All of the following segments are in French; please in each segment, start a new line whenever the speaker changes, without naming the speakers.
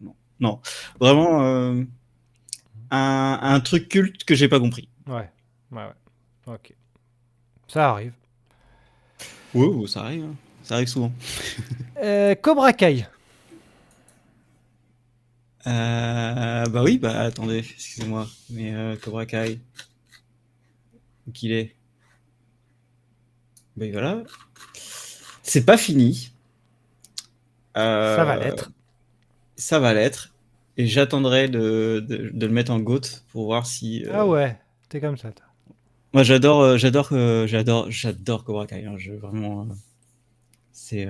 non, non. Vraiment, un truc culte que j'ai pas compris.
Ouais. Ok. Ça arrive.
Ouais, ça arrive. Hein. Ça arrive souvent.
Cobra Kai.
Bah oui, bah attendez, excusez-moi. Mais Cobra Kai, où qu'il est? Ben voilà. C'est pas fini.
Ça va
Euh,
l'être.
Ça va l'être. Et j'attendrai de le mettre en GOAT pour voir si.
Ah ouais, t'es comme ça, toi.
Moi, j'adore Cobra Kai. Hein. Vraiment, c'est.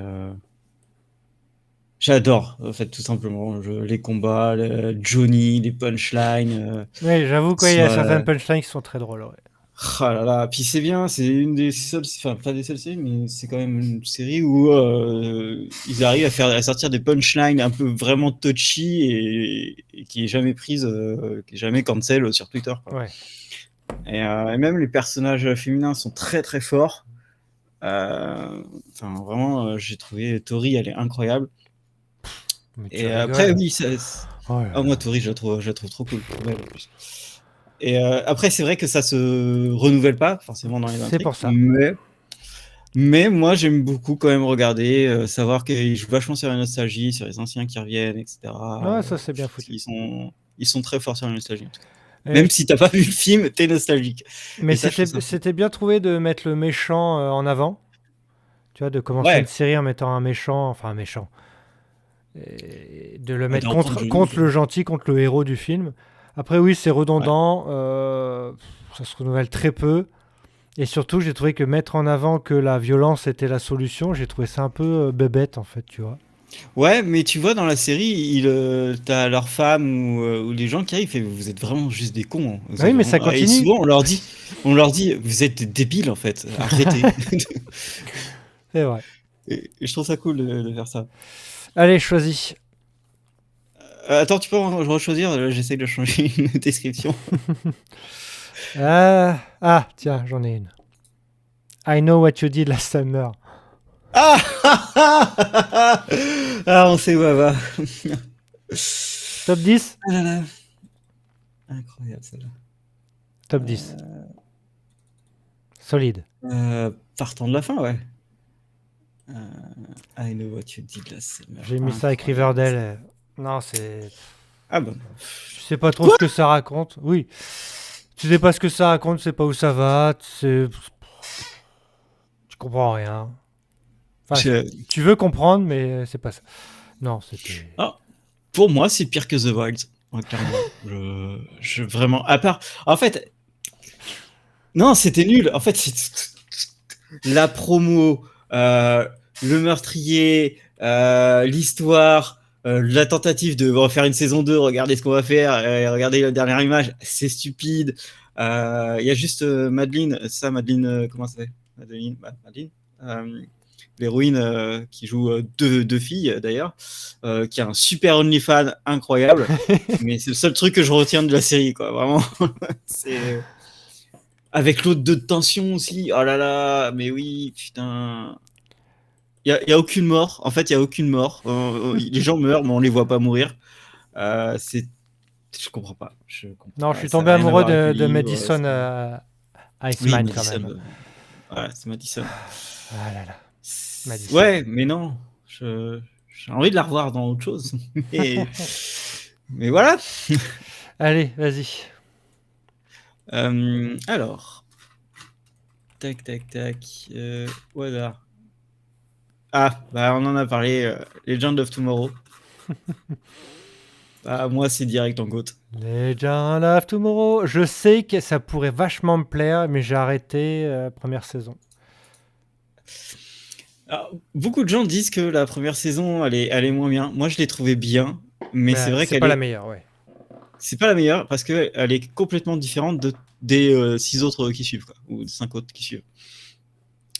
J'adore, en fait, tout simplement. Les combats, Johnny, les punchlines.
Oui, j'avoue qu'il y a
Soit,
certaines punchlines qui sont très drôles. Ouais.
ah là là, puis c'est bien, c'est une des seules, enfin pas des seules séries, mais c'est quand même une série où ils arrivent à sortir des punchlines un peu vraiment touchy et qui est jamais prise, qui est jamais cancel sur Twitter. Quoi.
Ouais.
Et même les personnages féminins sont très très forts. Enfin vraiment, j'ai trouvé Tori, elle est incroyable.
Mais tu
Et après
rigoles.
oui,
Oh là
moi
là.
Tori, je la trouve trop cool. Ouais, en plus. Et après c'est vrai que ça se renouvelle pas forcément dans les
C'est
intrigues,
pour ça.
mais moi, j'aime beaucoup quand même regarder, savoir qu'ils jouent vachement sur la nostalgie, sur les anciens qui reviennent, etc.
Ouais, ça c'est bien foutu.
Ils sont très forts sur la nostalgie, en tout cas.
Et
Même
je-
si t'as pas vu le film, t'es nostalgique.
Mais
Et ça, je trouve ça cool.
c'était bien trouvé de mettre le méchant en avant. Tu vois, de commencer une
Ouais,
série en mettant un méchant, enfin un méchant. Et de le mettre
de reprendre Johnny.
contre le gentil, contre le héros du film. Après, oui, c'est
Ouais.
redondant. Ça se renouvelle très peu. Et surtout, j'ai trouvé que mettre en avant que la violence était la solution, j'ai trouvé ça un peu bébête, en fait, tu vois.
Ouais, mais tu vois, dans la série, t'as leurs femmes ou les gens qui arrivent, vous êtes vraiment juste des cons. Hein. Vous
Ah oui,
êtes
mais ça
vraiment... Et
continue.
souvent, on leur dit, vous êtes des débiles, en fait. Arrêtez.
C'est vrai.
Et je trouve ça cool de faire ça.
Allez, choisis.
Attends, tu peux rechoisir? J'essaie de changer une description.
Tiens, j'en ai une. I know what you did last summer.
Ah Ah, on sait où elle va.
Top 10.
Ah là là. Incroyable celle-là.
Top 10. Solide.
Partant de la fin, ouais. I know what you did last summer.
J'ai mis ça avec
Incroyable.
Riverdale. Non, c'est...
Ah bah.
Tu sais pas trop
Quoi?
ce que ça raconte. Oui. Tu sais pas ce que ça raconte, tu sais pas où ça va. Tu comprends rien. Enfin,
Je-
tu veux comprendre, mais c'est pas ça. Non, c'était...
Ah, pour moi, c'est pire que The Wilds. Ouais, clairement. Vraiment. À part. En fait. Non, c'était nul. En fait, c'est la promo, le meurtrier, l'histoire, la tentative de refaire une saison 2, regardez ce qu'on va faire, regardez la dernière image, c'est stupide. Il y a juste Madeleine, comment ça s'appelle Madeleine, l'héroïne qui joue deux filles d'ailleurs, qui a un super OnlyFans incroyable, mais c'est le seul truc que je retiens de la série, quoi, vraiment. C'est... Avec l'autre de tension aussi. Oh là là, mais oui, putain. Y a aucune mort. En fait, il y a aucune mort. Les gens meurent, mais on les voit pas mourir. C'est... Je comprends pas. Je comprends
Non, je
pas.
suis
Ça
tombé
n'a rien à
amoureux
voir avec le
de
livre.
Madison
Oui,
Iceman quand
Madison.
même.
Ouais, c'est Madison.
Ah là là, Madison.
Ouais, mais non. J'ai envie de la revoir dans autre chose. mais, mais voilà.
Allez, vas-y.
Alors. Tac, tac, tac. Voilà. Ah, bah on en a parlé. Legend of Tomorrow. Ah, moi, c'est direct en GOAT.
Legend of Tomorrow. Je sais que ça pourrait vachement me plaire, mais j'ai arrêté première saison.
Alors, beaucoup de gens disent que la première saison, elle est moins bien. Moi, je l'ai trouvée bien, mais c'est vrai
C'est
qu'elle
pas la
est...
meilleure, ouais.
C'est pas la meilleure parce qu'elle est complètement différente des 6 autres qui suivent, quoi, ou 5 autres qui suivent.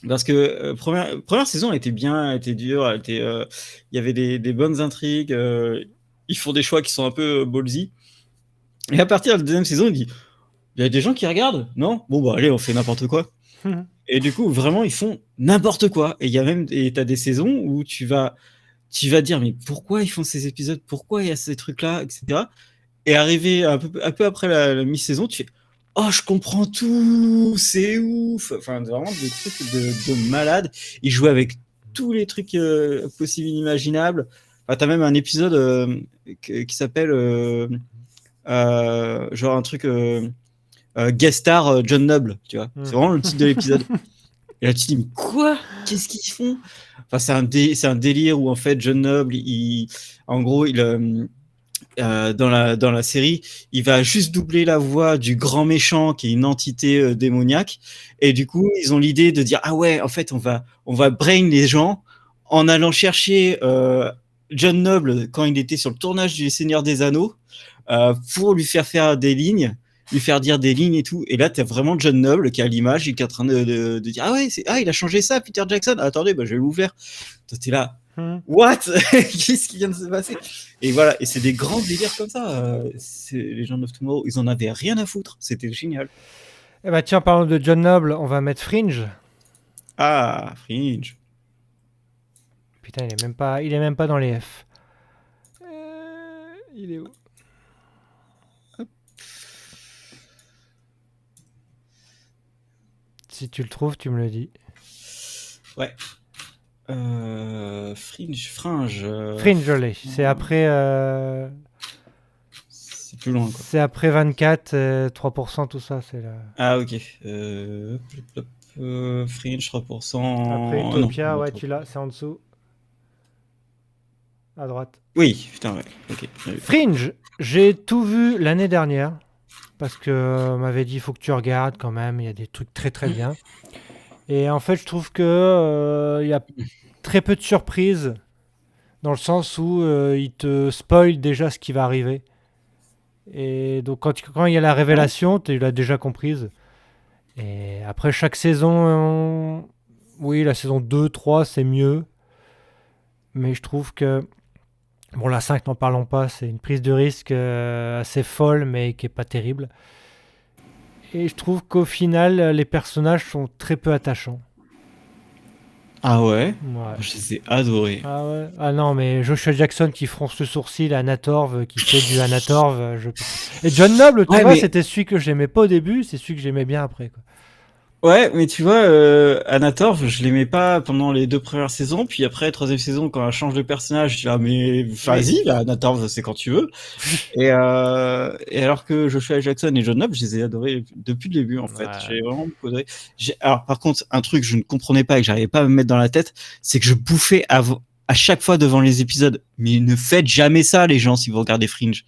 Parce que première saison, elle était bien, elle était dure, il y avait des bonnes intrigues, ils font des choix qui sont un peu ballsy. Et à partir de la deuxième saison, il y a des gens qui regardent, non? Bon, bah allez, on fait n'importe quoi. Et du coup, vraiment, ils font n'importe quoi. Et il y a même, et t'as des saisons où tu vas tu vas te dire mais pourquoi ils font ces épisodes, pourquoi il y a ces trucs-là, etc. Et arrivé un peu après la mi-saison, tu fais oh je comprends tout, c'est ouf. Enfin vraiment des trucs de malade. Ils jouaient avec tous les trucs possibles inimaginables. Enfin, t'as même un épisode qui s'appelle genre un truc guest star John Noble, tu vois. C'est vraiment le titre de l'épisode. Et là tu te dis mais quoi, qu'est-ce qu'ils font? Enfin c'est un délire où en fait John Noble en gros dans la série, il va juste doubler la voix du grand méchant qui est une entité démoniaque. Et du coup, ils ont l'idée de dire ah ouais, en fait, on va brain les gens en allant chercher John Noble quand il était sur le tournage du Seigneur des Anneaux pour lui faire des lignes, lui faire dire des lignes et tout. Et là, t'as vraiment John Noble qui a l'image et qui est en train de dire ah ouais, il a changé ça, Peter Jackson. Ah, attendez, bah, je vais l'ouvrir. Toi, t'es là. What? Qu'est-ce qui vient de se passer? Et voilà, et c'est des grands délires comme ça. Les gens of Tomorrow, ils en avaient rien à foutre. C'était génial.
Eh bah tiens, parlant de John Noble, on va mettre Fringe.
Ah, Fringe.
Putain, il est même pas dans les F. Il est où? Hop. Si tu le trouves, tu me le dis.
Ouais. Fringe.
Fringe, je l'ai. C'est après.
C'est plus loin, quoi.
C'est après 24, 3%, tout ça. C'est là.
Ah, ok. Fringe, 3%.
Après Utopia,
non,
ouais, tu l'as, c'est en dessous. À droite.
Oui, putain, ouais. Ok.
Fringe, j'ai tout vu l'année dernière. Parce que on m'avait dit, il faut que tu regardes quand même. Il y a des trucs très très bien. Et en fait, je trouve que il y a très peu de surprises. Dans le sens où il te spoil déjà ce qui va arriver. Et donc quand il y a la révélation, tu l'as déjà comprise. Et après chaque saison, oui, la saison 2, 3, c'est mieux. Mais je trouve que... Bon, la 5, n'en parlons pas, c'est une prise de risque assez folle, mais qui est pas terrible. Et je trouve qu'au final, les personnages sont très peu attachants.
Ah ouais,
Ouais.
je les ai adorés.
Ah ouais. Ah non, mais Joshua Jackson qui fronce le sourcil à Anatorv, qui fait du Anatorv. Et John Noble, tu vois, c'était celui que j'aimais pas au début, c'est celui que j'aimais bien après, quoi.
Ouais, mais tu vois, Anatorv, je l'aimais pas pendant les 2 premières saisons, puis après, 3e saison, quand elle change de personnage, je dis, ah, mais vas-y, là, Anatorv, c'est quand tu veux. Et alors que Joshua Jackson et John Noble, je les ai adorés depuis le début, en fait.
Ouais.
J'ai vraiment beaucoup adoré. Alors, par contre, un truc que je ne comprenais pas et que j'arrivais pas à me mettre dans la tête, c'est que je bouffais à chaque fois devant les épisodes. Mais ne faites jamais ça, les gens, si vous regardez Fringe.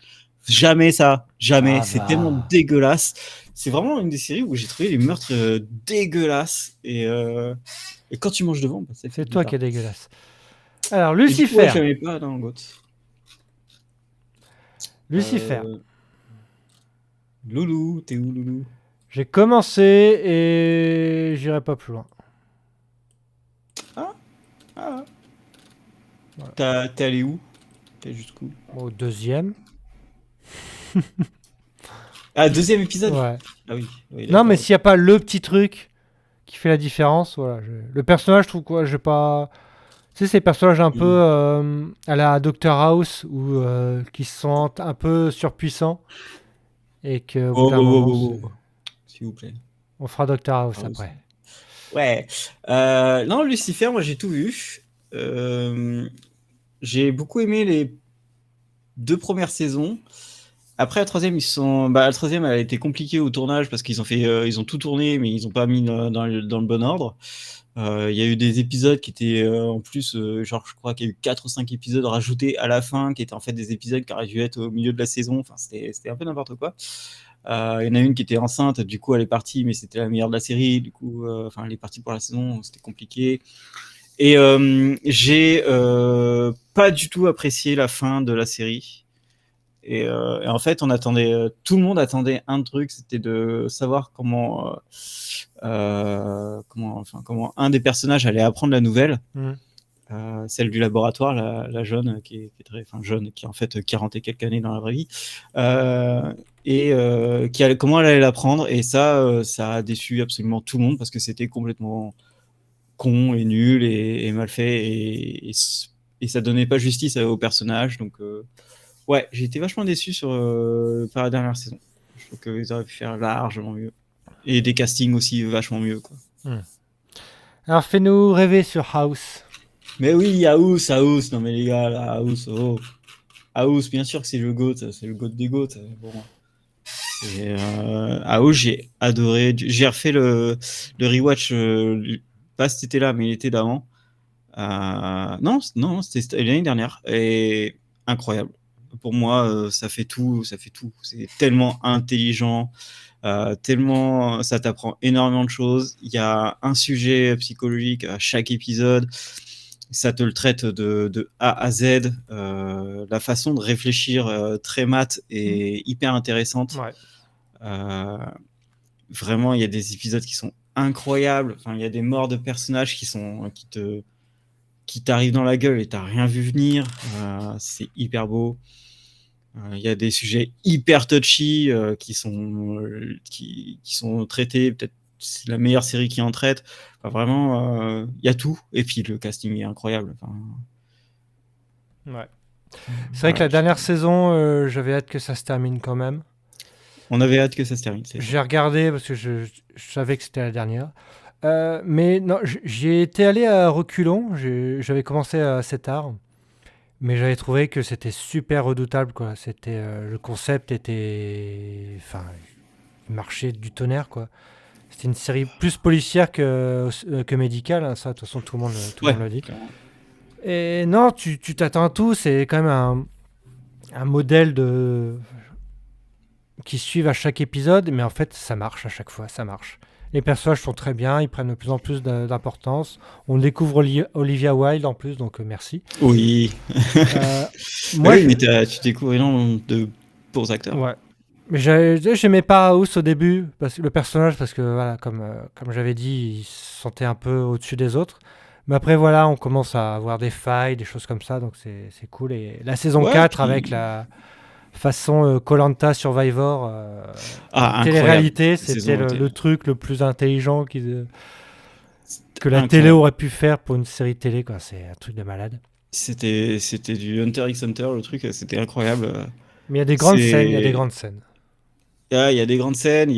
Jamais ça, jamais. C'est tellement dégueulasse. C'est vraiment une des séries où j'ai trouvé les meurtres dégueulasses. Et quand tu manges devant, bah,
c'est toi qui es dégueulasse. Alors, Lucifer.
Ouais, j'aimais pas dans Goat.
Lucifer.
Loulou, t'es où, Loulou?
J'ai commencé et j'irai pas plus loin.
Voilà. T'es allé où? T'es jusqu'où?
Au 2e.
Ah, 2e épisode?
Ouais.
Ah oui.
Non, mais s'il n'y a pas le petit truc qui fait la différence, voilà. Le personnage, je trouve quoi, j'ai pas... Tu sais, ces personnages un peu à la Dr House ou qui se sentent un peu surpuissants et que au bout d'un moment,
s'il vous plaît.
On fera Dr House après.
Ouais. Non, Lucifer, moi j'ai tout vu. J'ai beaucoup aimé les 2 premières saisons. Après la 3e, la 3e, elle a été compliquée au tournage parce qu'ils ont tout tourné, mais ils ont pas mis dans le bon ordre. Il y a eu des épisodes qui étaient en plus, genre je crois qu'il y a eu 4 ou 5 épisodes rajoutés à la fin, qui étaient en fait des épisodes qui auraient dû être au milieu de la saison. Enfin, c'était un peu n'importe quoi. Il y en a une qui était enceinte, du coup elle est partie, mais c'était la meilleure de la série. Du coup, elle est partie pour la saison, c'était compliqué. Et j'ai pas du tout apprécié la fin de la série. Et en fait, tout le monde attendait un truc, c'était de savoir comment un des personnages allait apprendre la nouvelle, celle du laboratoire, la jeune qui est très, jeune, qui a en fait 40 et quelques années dans la vraie vie, et comment elle allait l'apprendre. Et ça a déçu absolument tout le monde parce que c'était complètement con et nul et mal fait et et ça donnait pas justice au personnage. Donc, ouais, j'ai été vachement déçu par la dernière saison. Je trouve qu'ils auraient pu faire largement mieux. Et des castings aussi vachement mieux, quoi.
Alors, fais-nous rêver sur House.
Mais oui, House. Non, mais les gars, là, House, oh. House, bien sûr que c'est le GOAT, c'est le GOAT des GOAT. Bon. House, j'ai adoré. J'ai refait le rewatch, pas cet été-là, mais l'été d'avant. Non, c'était l'année dernière. Et incroyable. Pour moi, ça fait tout. C'est tellement intelligent. Tellement ça t'apprend énormément de choses. Il y a un sujet psychologique à chaque épisode. Ça te le traite de A à Z. La façon de réfléchir très mat et hyper intéressante.
Ouais.
Vraiment, il y a des épisodes qui sont incroyables. Enfin, il y a des morts de personnages qui t'arrivent dans la gueule et t'as rien vu venir. C'est hyper beau. Il y a des sujets hyper touchy qui sont traités. Peut-être c'est la meilleure série qui en traite. Enfin, vraiment, il y a tout. Et puis le casting est incroyable. Enfin,
ouais. C'est vrai que la dernière saison, j'avais hâte que ça se termine quand même.
On avait hâte que ça se termine.
J'ai regardé parce que je savais que c'était la dernière. Mais non, j'y étais allé à reculons. J'avais commencé assez tard. Mais j'avais trouvé que c'était super redoutable, quoi. C'était le concept était, enfin, il marchait du tonnerre, quoi. C'était une série plus policière que médicale, hein, ça, de toute façon, tout le monde le dit.
Clairement.
Et non, tu t'attends à tout. C'est quand même un modèle qui suivent à chaque épisode, mais en fait, ça marche à chaque fois, ça marche. Les personnages sont très bien, ils prennent de plus en plus d'importance. On découvre Olivia Wilde en plus, donc merci.
Oui.
Moi,
oui, mais tu découvres énormément de beaux acteurs.
Ouais. Mais j'aimais pas House au début, le personnage, parce que voilà, comme j'avais dit, il se sentait un peu au-dessus des autres. Mais après, voilà, on commence à avoir des failles, des choses comme ça, donc c'est cool. Et la saison 4, avec la façon Koh-Lanta Survivor, télé-réalité, c'était le truc le plus intelligent que la télé aurait pu faire pour une série télé, quoi. C'est un truc de malade.
C'était du Hunter x Hunter, le truc, c'était incroyable.
Mais il y a des grandes scènes, il y a des grandes scènes.
Il y a des grandes scènes,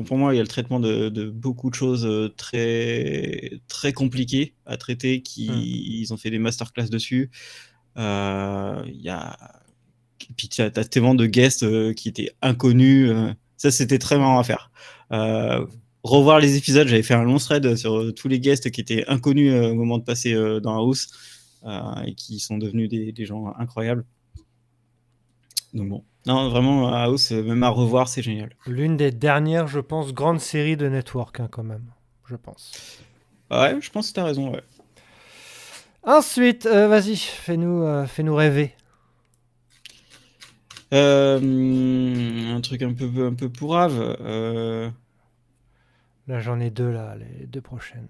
pour moi, il y a le traitement de beaucoup de choses très, très compliquées à traiter, ils ont fait des masterclass dessus. Puis tu as tellement de guests qui étaient inconnus. Ça, c'était très marrant à faire. Revoir les épisodes, j'avais fait un long thread sur tous les guests qui étaient inconnus au moment de passer dans House et qui sont devenus des gens incroyables. Donc bon, non, vraiment, House, même à revoir, c'est génial.
L'une des dernières, je pense, grandes séries de Network, hein, quand même, je pense.
Ouais, je pense que t'as raison, ouais.
Ensuite, vas-y, fais-nous rêver.
Un truc un peu pourrave.
Là, j'en ai deux, là, les deux prochaines.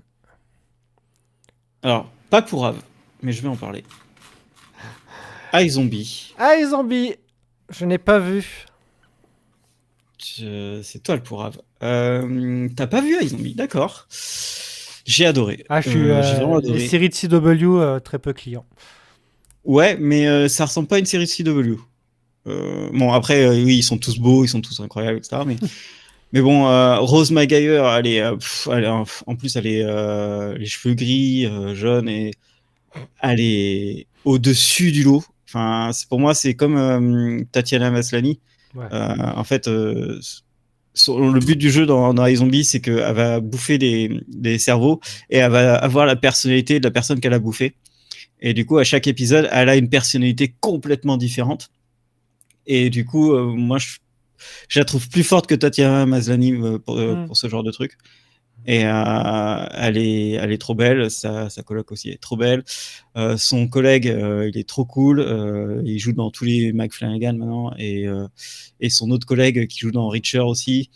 Alors, pas pourrave, mais je vais en parler. iZombie.
iZombie, je n'ai pas vu.
C'est toi le pourrave. T'as pas vu iZombie, d'accord. J'ai adoré.
J'ai vraiment adoré. Les séries de CW, très peu clients.
Ouais, mais ça ressemble pas à une série de CW. Bon, après, oui, ils sont tous beaux, ils sont tous incroyables, etc. Mais bon, Rose Maguire, en plus, elle est les cheveux gris, jaune, et elle est au-dessus du lot. Enfin, pour moi, c'est comme Tatiana Maslany.
Ouais.
En fait, le but du jeu dans iZombie, c'est qu'elle va bouffer des cerveaux et elle va avoir la personnalité de la personne qu'elle a bouffée. Et du coup, à chaque épisode, elle a une personnalité complètement différente. Et du coup, moi, je la trouve plus forte que Tatiana Maslany pour ce genre de truc. Et elle est trop belle, sa coloc aussi est trop belle. Son collègue, il est trop cool. Il joue dans tous les Mike Flanagan maintenant. Et son autre collègue qui joue dans Reacher aussi.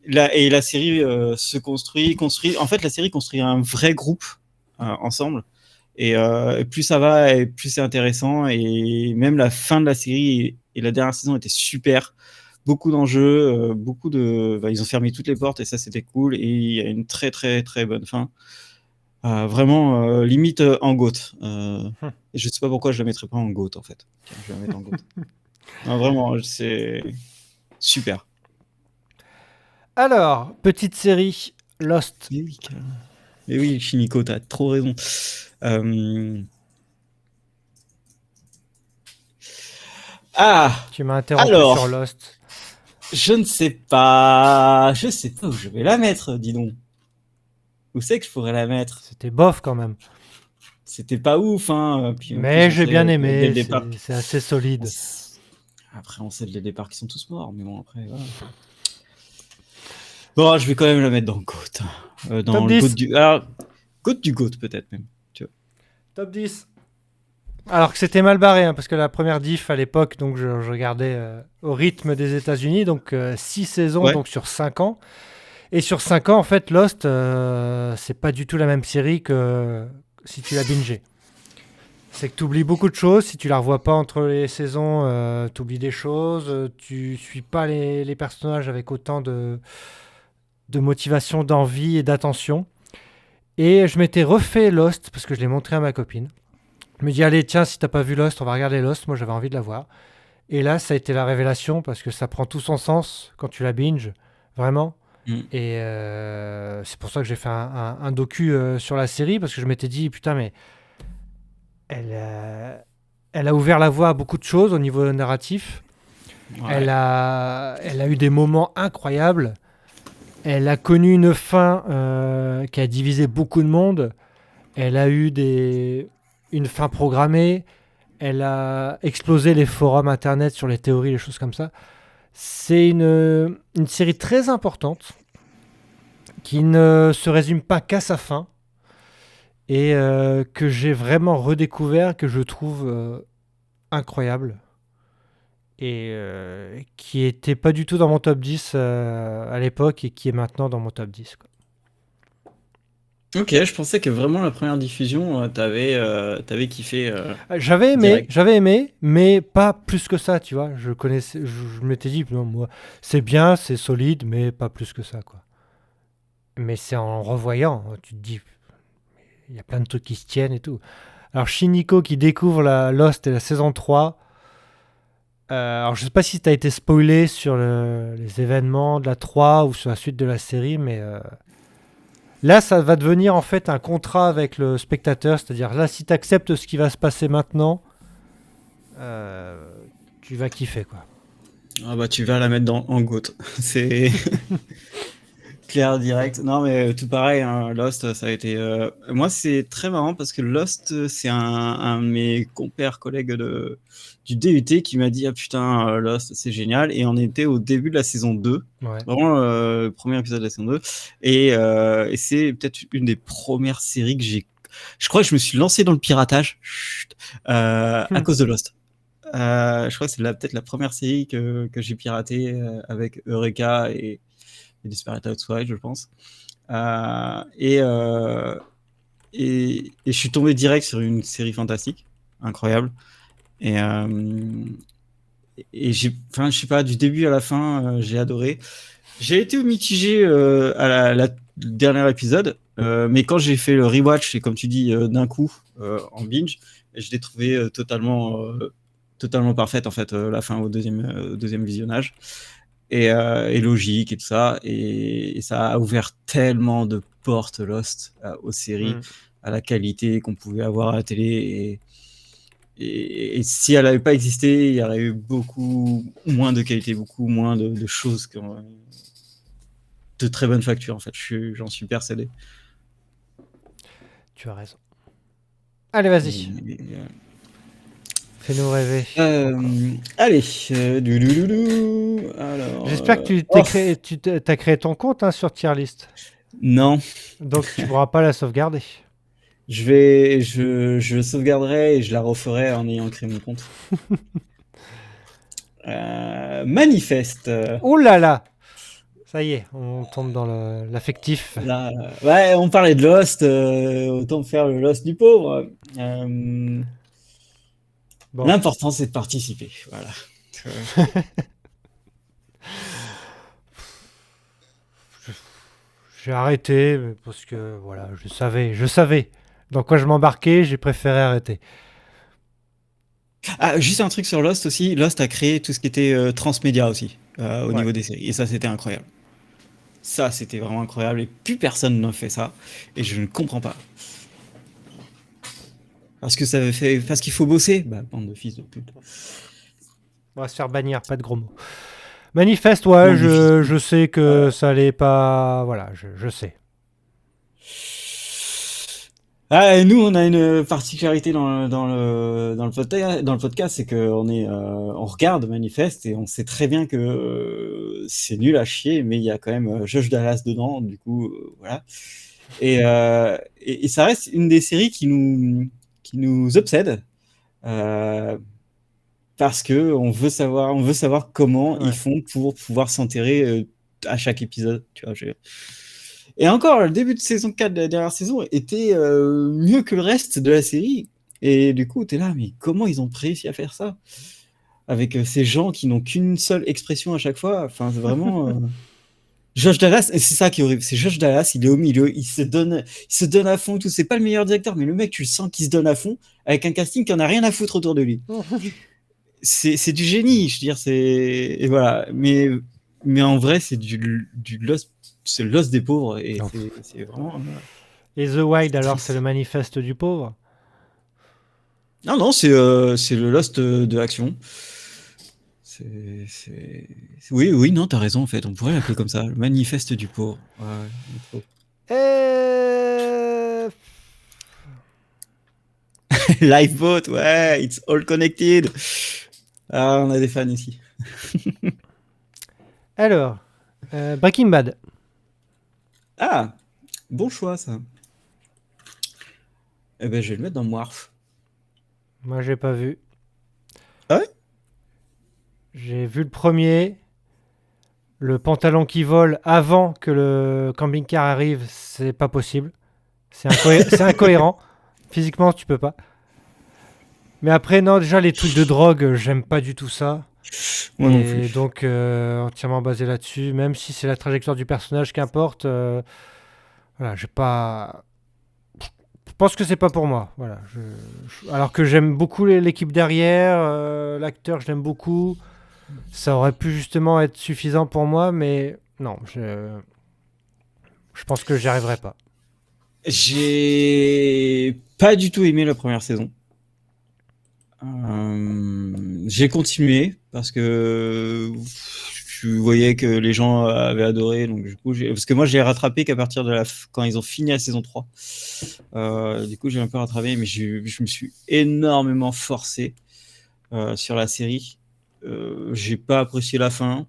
Et la série se construit. En fait, la série construit un vrai groupe ensemble. Et plus ça va, et plus c'est intéressant. Et même la fin de la série et la dernière saison était super. Beaucoup d'enjeux, ils ont fermé toutes les portes et ça c'était cool. Et il y a une très très très bonne fin. Vraiment, limite en GOAT.
Hum.
Et je sais pas pourquoi je la mettrais pas en GOAT en fait. Tiens, je vais la mettre en GOAT. Non, vraiment, c'est super.
Alors, petite série, Lost.
Mais oui, carrément. Mais oui, Shiniko, t'as trop raison. Euh, Ah,
Tu m'as interrompu sur
alors,
Lost.
je ne sais pas. Je sais pas où je vais la mettre, dis donc. Où c'est que je pourrais la mettre?
C'était bof quand même.
C'était pas ouf, hein. Puis en plus,
Mais
on
j'ai
sait
bien
dès le
aimé,
départ.
c'est assez
on
solide.
s- Après, on sait dès le départ qu'ils sont tous morts, mais bon, après, voilà. Bon, je vais quand même la mettre dans le GOAT.
Top
Dans le GOAT
10.
du. Alors, GOAT du GOAT, peut-être même. Tu vois.
Top 10. Alors que c'était mal barré, hein, parce que la première diff à l'époque, donc je regardais au rythme des États-Unis, donc 6 saisons,
Ouais.
donc sur 5 ans. Et sur 5 ans, en fait, Lost, c'est pas du tout la même série que si tu l'as bingé. C'est que tu oublies beaucoup de choses. Si tu la revois pas entre les saisons, tu oublies des choses. Tu suis pas les personnages avec autant de motivation, d'envie et d'attention. Et je m'étais refait Lost parce que je l'ai montré à ma copine. Je me dis, allez, tiens, si t'as pas vu Lost, on va regarder Lost. Moi, j'avais envie de la voir. Et là, ça a été la révélation parce que ça prend tout son sens quand tu la binges, vraiment.
Mm.
Et c'est pour ça que j'ai fait un docu sur la série parce que je m'étais dit, putain, mais elle, elle a ouvert la voie à beaucoup de choses au niveau narratif.
Ouais.
Elle a eu des moments incroyables. Elle a connu une fin qui a divisé beaucoup de monde. Elle a eu une fin programmée. Elle a explosé les forums internet sur les théories, les choses comme ça. C'est une série très importante qui ne se résume pas qu'à sa fin et que j'ai vraiment redécouvert, que je trouve incroyable et qui était pas du tout dans mon top 10 à l'époque et qui est maintenant dans mon top 10, quoi.
Ok, je pensais que vraiment la première diffusion, t'avais kiffé direct.
J'avais aimé, mais pas plus que ça, tu vois. Je m'étais dit, non, moi, c'est bien, c'est solide, mais pas plus que ça, quoi. Mais c'est en revoyant, tu te dis, il y a plein de trucs qui se tiennent et tout. Alors, Shiniko qui découvre la Lost et la saison 3. Alors, je sais pas si tu as été spoilé sur les événements de la 3 ou sur la suite de la série, mais là, ça va devenir en fait un contrat avec le spectateur. C'est-à-dire, là, si tu acceptes ce qui va se passer maintenant, euh, tu vas kiffer, quoi.
Ah bah tu vas la mettre en GOAT. C'est clair, direct. Non mais tout pareil, hein, Lost, ça a été. Moi c'est très marrant parce que Lost, c'est un de mes compères, collègues du DUT qui m'a dit ah putain Lost c'est génial et on était au début de la saison 2.
Ouais.
Vraiment le premier épisode de la saison 2 et c'est peut-être une des premières séries que j'ai. Je crois que je me suis lancé dans le piratage à cause de Lost. Je crois que c'est peut-être la première série que j'ai piratée avec Eureka et Desperate Housewives, je pense. Et je suis tombé direct sur une série fantastique, incroyable. Et je sais pas, du début à la fin, j'ai adoré. J'ai été mitigé à la dernier épisode, mais quand j'ai fait le rewatch, et comme tu dis, d'un coup, en binge, je l'ai trouvé totalement parfaite, en fait, la fin au deuxième visionnage. Et logique et tout ça. Et ça a ouvert tellement de portes Lost aux séries, à la qualité qu'on pouvait avoir à la télé. Et si elle n'avait pas existé, il y aurait eu beaucoup moins de qualité, beaucoup moins de choses de très bonne facture, en fait. J'en suis persuadé.
Tu as raison. Allez, vas-y. Fais-nous rêver.
Allez. Alors,
J'espère que tu as créé ton compte hein, sur Tierlist.
Non.
Donc tu pourras pas la sauvegarder.
Je sauvegarderai et je la referai en ayant créé mon compte. Manifeste.
Oh là là. Ça y est, on tombe dans l'affectif.
Là, ouais, on parlait de Lost, autant faire le Lost du pauvre. Bon. L'important, c'est de participer. Voilà.
J'ai arrêté parce que voilà, je savais dans quoi je m'embarquais, j'ai préféré arrêter.
Ah, juste un truc sur Lost aussi. Lost a créé tout ce qui était transmédia aussi au
Ouais.
niveau des séries. Et ça, c'était incroyable. Ça, c'était vraiment incroyable. Et plus personne n'a fait ça. Et je ne comprends pas. Parce que ça fait... Parce qu'il faut bosser. Bah, bande de fils de pute.
On va se faire bannir, pas de gros mots. Manifeste, ouais,
Bande de fils de pute.
je sais que ça allait pas. Voilà, je sais.
Ah, et nous, on a une particularité dans le podcast, c'est qu'on on regarde Manifest et on sait très bien que c'est nul à chier, mais il y a quand même Josh Dallas dedans, du coup, voilà. Et ça reste une des séries qui nous obsède, euh, parce que on veut savoir comment ils
Ouais.
font pour pouvoir s'enterrer à chaque épisode, tu vois. Et encore, le début de saison 4 de la dernière saison était mieux que le reste de la série. Et du coup, t'es là, mais comment ils ont réussi à faire ça? Avec ces gens qui n'ont qu'une seule expression à chaque fois. Enfin, c'est vraiment. Josh Dallas, et c'est ça qui est horrible. C'est Josh Dallas, il est au milieu, il se donne à fond et tout. C'est pas le meilleur directeur, mais le mec, tu le sens qu'il se donne à fond avec un casting qui en a rien à foutre autour de lui. C'est du génie, je veux dire, c'est. Et voilà. Mais en vrai, c'est du lost, c'est le lost des pauvres et
Non.
c'est vraiment.
Et The Wild,
C'est
alors, c'est le
triste.
manifeste du pauvre.
Non, non, c'est le Lost de Action. Oui, oui, non, t'as raison, en fait. On pourrait l'appeler comme ça, le manifeste du pauvre. Ouais, il est trop.
Euh,
Lifeboat, ouais, it's all connected. Ah, on a des fans ici.
Alors, Breaking Bad.
Ah, bon choix, ça. Eh ben, je vais le mettre dans Moirf.
Moi, j'ai pas vu.
Ah ouais?
J'ai vu le premier. Le pantalon qui vole avant que le camping-car arrive, c'est pas possible. C'est incohérent. Physiquement, tu peux pas. Mais après, non, déjà, les trucs de drogue, j'aime pas du tout ça.
Moi non
Et
plus.
donc, entièrement basé là-dessus. Même si c'est la trajectoire du personnage qui importe, voilà, j'ai pas. Je pense que c'est pas pour moi. Voilà. Alors que j'aime beaucoup l'équipe derrière, l'acteur, je l'aime beaucoup. Ça aurait pu justement être suffisant pour moi, mais non, je pense que j'y arriverai pas.
J'ai pas du tout aimé la première saison. J'ai continué parce que je voyais que les gens avaient adoré, donc du coup, parce que moi j'ai rattrapé qu'à partir de quand ils ont fini la saison 3. Du coup, j'ai un peu rattrapé, mais je me suis énormément forcé sur la série. J'ai pas apprécié la fin.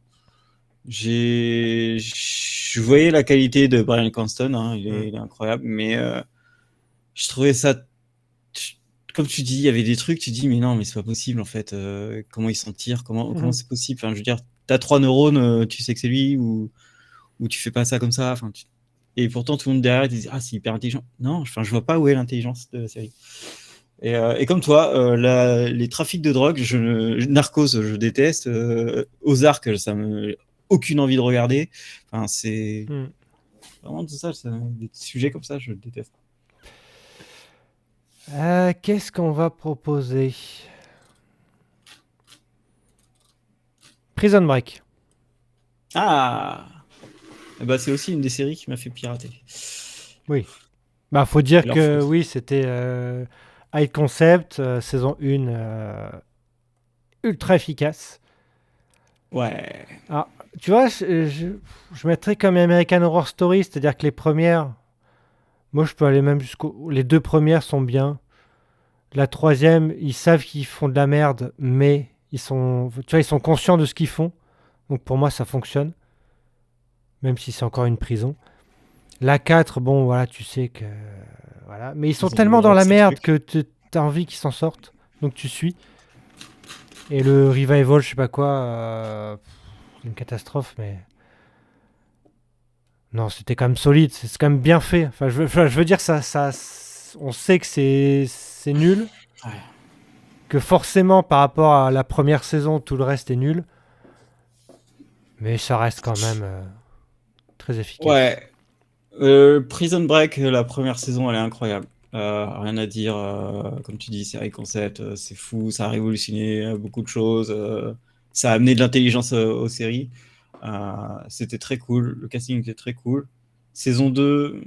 Je voyais la qualité de Bryan Cranston, hein, il est incroyable, mais je trouvais ça, comme tu dis, il y avait des trucs, tu dis, mais non, mais c'est pas possible en fait. Comment il s'en tire, comment c'est possible? Enfin, je veux dire, t'as 3 neurones, tu sais que c'est lui, ou tu fais pas ça comme ça. Enfin, et pourtant, tout le monde derrière te dit, ah, c'est hyper intelligent. Non, enfin, je vois pas où est l'intelligence de la série. Et comme toi, les trafics de drogue, Narcos, je déteste. Ozark, ça me aucune envie de regarder. Enfin, c'est vraiment tout ça, des sujets comme ça, je déteste.
Qu'est-ce qu'on va proposer? Prison Break.
Ah, bah, c'est aussi une des séries qui m'a fait pirater.
Oui. Bah, faut dire
Leur
que
faute.
oui, c'était High Concept, saison 1, ultra efficace.
Ouais.
Alors, tu vois, je mettrais comme American Horror Story, c'est-à-dire que les premières, moi je peux aller même jusqu'au. Les deux premières sont bien. La troisième, ils savent qu'ils font de la merde, mais ils sont conscients de ce qu'ils font. Donc pour moi, ça fonctionne, même si c'est encore une prison. La 4, bon, voilà, tu sais que. Voilà. Mais ils sont
Ils ont
tellement dans
amélioré
la
ces
merde
trucs.
que tu as envie qu'ils s'en sortent. Donc tu suis. Et le revival, je sais pas quoi, c'est une catastrophe, mais. Non, c'était quand même solide, c'est quand même bien fait. Enfin, je veux dire, on sait que c'est nul,
Ouais.
que forcément, par rapport à la première saison, tout le reste est nul. Mais ça reste quand même très efficace.
Ouais. Prison Break, la première saison, elle est incroyable. Rien à dire, comme tu dis, série concept, c'est fou, ça a révolutionné beaucoup de choses, ça a amené de l'intelligence aux séries. C'était très cool, le casting était très cool. Saison 2,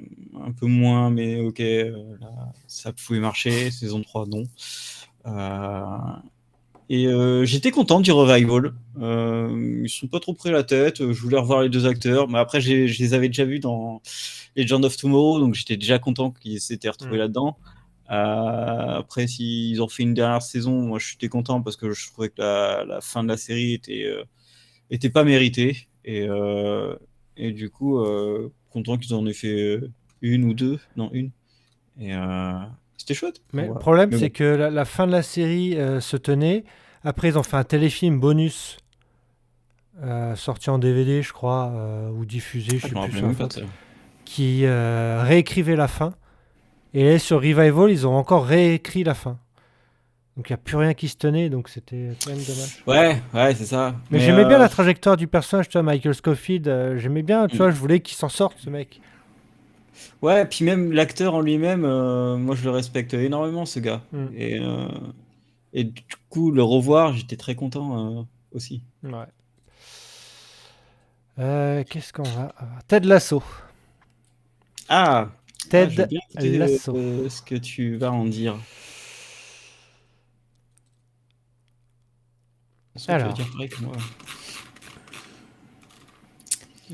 un peu moins, mais ok, là, ça pouvait marcher. Saison 3, non. Et j'étais content du revival. Ils sont pas trop pris la tête. Je voulais revoir les deux acteurs, mais après, je les avais déjà vus dans Legend of Tomorrow, donc j'étais déjà content qu'ils s'étaient retrouvés là-dedans. Après, s'ils ont fait une dernière saison, moi j'étais content parce que je trouvais que la fin de la série était pas méritée. Et du coup, content qu'ils en aient fait une ou deux. Non, une. Et c'était chouette.
Mais le
Voilà.
problème,
Mais
c'est
bon.
que la fin de la série se tenait. Après, ils ont fait un téléfilm bonus sorti en DVD, je crois, ou diffusé, je
Ah, je
sais
me
plus
rappelais
sur la
même pas
fin,
de ça.
qui réécrivait la fin. Et là, sur Revival, ils ont encore réécrit la fin. Donc il n'y a plus rien qui se tenait, donc c'était quand même dommage.
Ouais, c'est ça.
Mais
Mais
j'aimais bien la trajectoire du personnage, tu vois, Michael Scofield. J'aimais bien, tu vois, je
mm.
voulais qu'il s'en sorte, ce mec.
Ouais, puis même l'acteur en lui-même, moi je le respecte énormément, ce gars.
Mm.
Et du coup, le revoir, j'étais très content aussi.
Ouais. Qu'est-ce qu'on va avoir Ted Lasso.
Ah, je veux
Ted
bien écouter
Lasso.
ce que tu vas en dire. Est-ce que tu vas
Alors,
dire pareil que moi?